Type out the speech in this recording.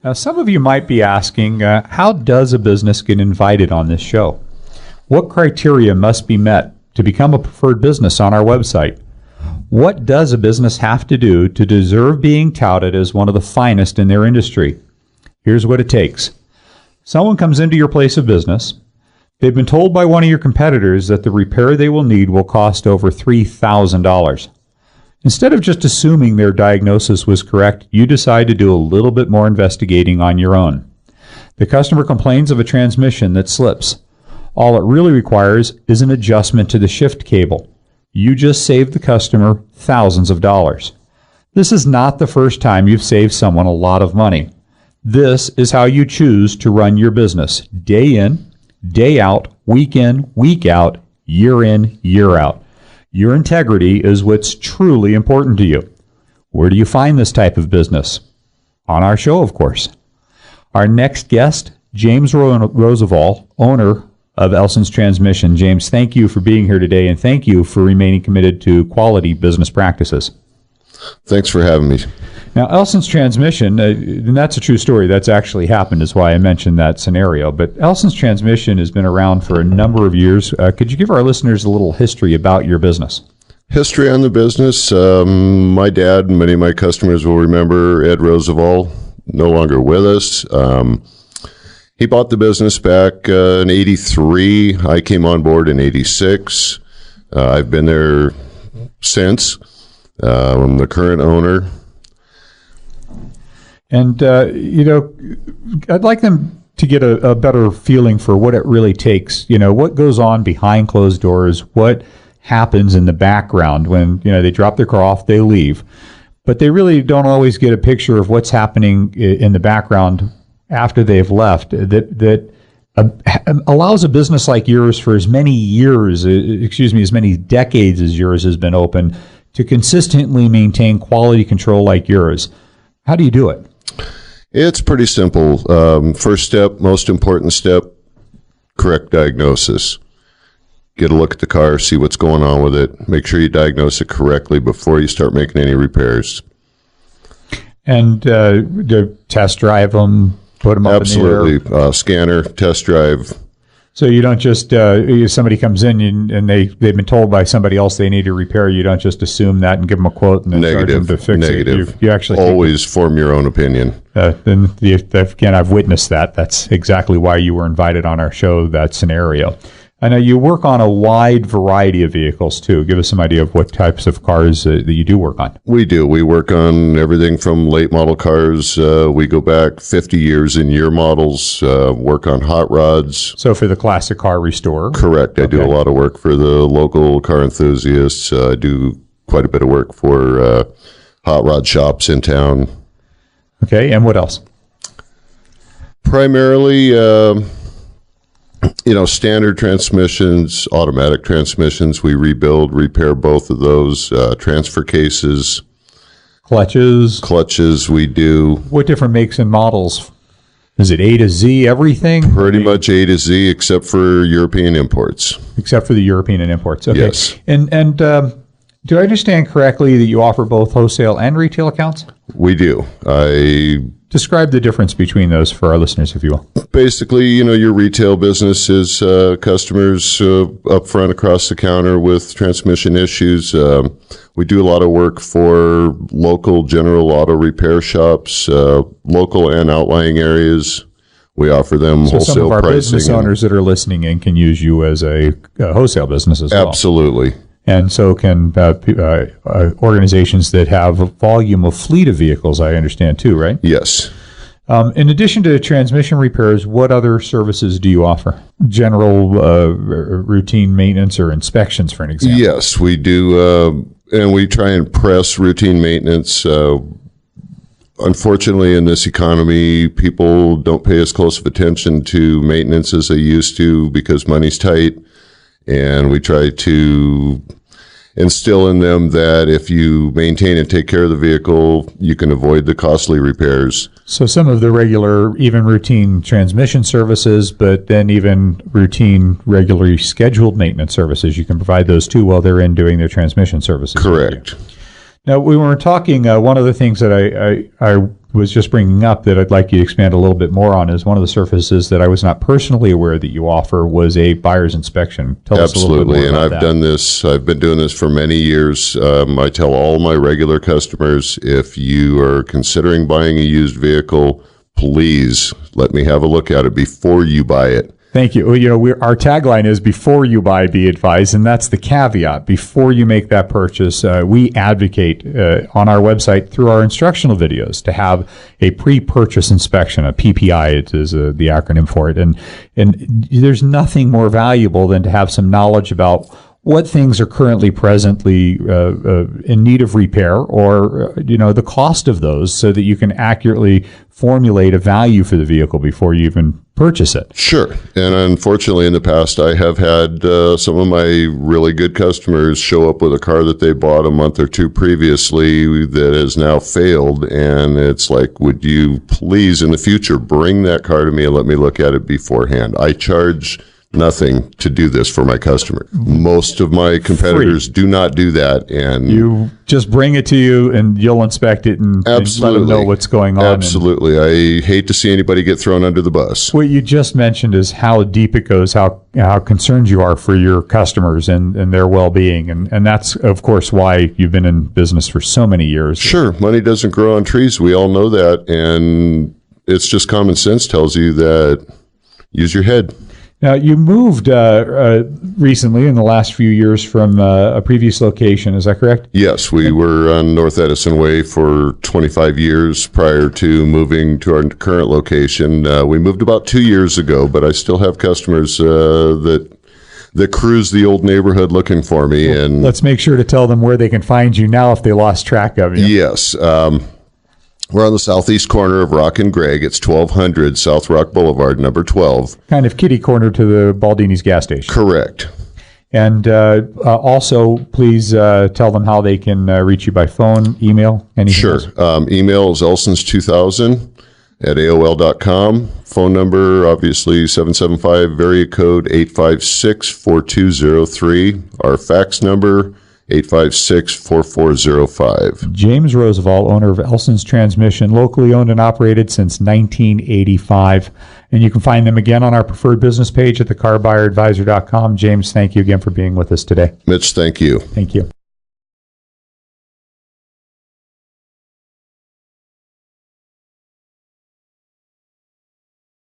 Now, some of you might be asking, how does a business get invited on this show? What criteria must be met to become a preferred business on our website? What does a business have to do to deserve being touted as one of the finest in their industry? Here's what it takes. Someone comes into your place of business. They've been told by one of your competitors that the repair they will need will cost over $3,000. Instead of just assuming their diagnosis was correct, you decide to do a little bit more investigating on your own. The customer complains of a transmission that slips. All it really requires is an adjustment to the shift cable. You just saved the customer thousands of dollars. This is not the first time you've saved someone a lot of money. This is how you choose to run your business, day in, day out, week in, week out, year in, year out. Your integrity is what's truly important to you. Where do you find this type of business? On our show, of course. Our next guest, James Roosevelt, owner of Elson's Transmission. James, thank you for being here today, and thank you for remaining committed to quality business practices. Thanks for having me. Now, Elson's Transmission, and that's a true story. That's actually happened, is why I mentioned that scenario. But Elson's Transmission has been around for a number of years. Could you give our listeners a little history about your business? History on the business. My dad and many of my customers will remember Ed Roosevelt, no longer with us. He bought the business back in 83. I came on board in 86. I've been there since. I'm the current owner. And, I'd like them to get a better feeling for what it really takes. What goes on behind closed doors, what happens in the background when, they drop their car off, they leave. But they really don't always get a picture of what's happening in the background after they've left that allows a business like yours for as many years, as many decades as yours has been open, to consistently maintain quality control like yours. How do you do it? It's pretty simple. First step, most important step, correct diagnosis. Get a look at the car, see what's going on with it. Make sure you diagnose it correctly before you start making any repairs. And test drive them, put them up Absolutely. in the air? Scanner, test drive. So you don't just, somebody comes in and they've been told by somebody else they need to repair, you don't just assume that and give them a quote and then charge them to fix it. You actually always form your own opinion. Again, I've witnessed that. That's exactly why you were invited on our show, that scenario. I know you work on a wide variety of vehicles, too. Give us some idea of what types of cars that you do work on. We do. We work on everything from late model cars. We go back 50 years in year models, work on hot rods. So for the classic car restorer? Correct. I do a lot of work for the local car enthusiasts. I do quite a bit of work for hot rod shops in town. Okay, and what else? Primarily... standard transmissions, automatic transmissions, we repair both of those, transfer cases. Clutches, we do. What different makes and models? Is it A to Z, everything? Pretty much A to Z, except for European imports. Except for the European and imports, okay. Yes. And do I understand correctly that you offer both wholesale and retail accounts? We do. Describe the difference between those for our listeners, if you will. Basically, your retail business is customers up front across the counter with transmission issues. We do a lot of work for local general auto repair shops, local and outlying areas. We offer them wholesale pricing. So some of our business owners that are listening in can use you as a wholesale business as well. Absolutely. And so can organizations that have a volume of fleet of vehicles, I understand, too, right? Yes. In addition to transmission repairs, what other services do you offer? General routine maintenance or inspections, for an example? Yes, we do. And we try and press routine maintenance. Unfortunately, in this economy, people don't pay as close of attention to maintenance as they used to because money's tight. And we try to instill in them that if you maintain and take care of the vehicle, you can avoid the costly repairs. So some of the regular, even routine transmission services, but then even routine, regularly scheduled maintenance services, you can provide those too while they're in doing their transmission services. Correct. Now, we were talking, one of the things that I was just bringing up that I'd like you to expand a little bit more on is one of the services that I was not personally aware that you offer was a buyer's inspection. Tell us a little bit more about that. Done this. I've been doing this for many years. I tell all my regular customers, if you are considering buying a used vehicle, please let me have a look at it before you buy it. Thank you. Our tagline is "Before you buy, be advised," and that's the caveat. Before you make that purchase, we advocate on our website through our instructional videos to have a pre-purchase inspection, a PPI. It is the acronym for it, and there's nothing more valuable than to have some knowledge about what things are presently in need of repair, or the cost of those, so that you can accurately formulate a value for the vehicle before you even purchase it. Sure. And unfortunately, in the past, I have had some of my really good customers show up with a car that they bought a month or two previously that has now failed. And it's like, would you please, in the future, bring that car to me and let me look at it beforehand? I charge nothing to do this for my customer. Most of my competitors do not do that, and you just bring it to you and you'll inspect it and let them know what's going on. Absolutely. I hate to see anybody get thrown under the bus. What you just mentioned is how deep it goes, how concerned you are for your customers and their well-being, and that's of course why you've been in business for so many years. Sure. Money doesn't grow on trees. We all know that, and it's just common sense tells you that use your head. Now, you moved recently in the last few years from a previous location. Is that correct? Yes, we were on North Edison Way for 25 years prior to moving to our current location. We moved about 2 years ago, but I still have customers that cruise the old neighborhood looking for me. Well, and let's make sure to tell them where they can find you now if they lost track of you. Yes. We're on the southeast corner of Rock and Gregg. It's 1200 South Rock Boulevard, number 12. Kind of kitty corner to the Baldini's gas station. Correct. And also, please tell them how they can reach you by phone, email, anything Sure. else. Email is elsons2000@aol.com. Phone number, obviously, 775, area code 856-4203. Our fax number, 856-4405. James Roosevelt, owner of Elson's Transmission, locally owned and operated since 1985. And you can find them again on our preferred business page at the CarBuyerAdvisor.com. James, thank you again for being with us today. Mitch, thank you. Thank you.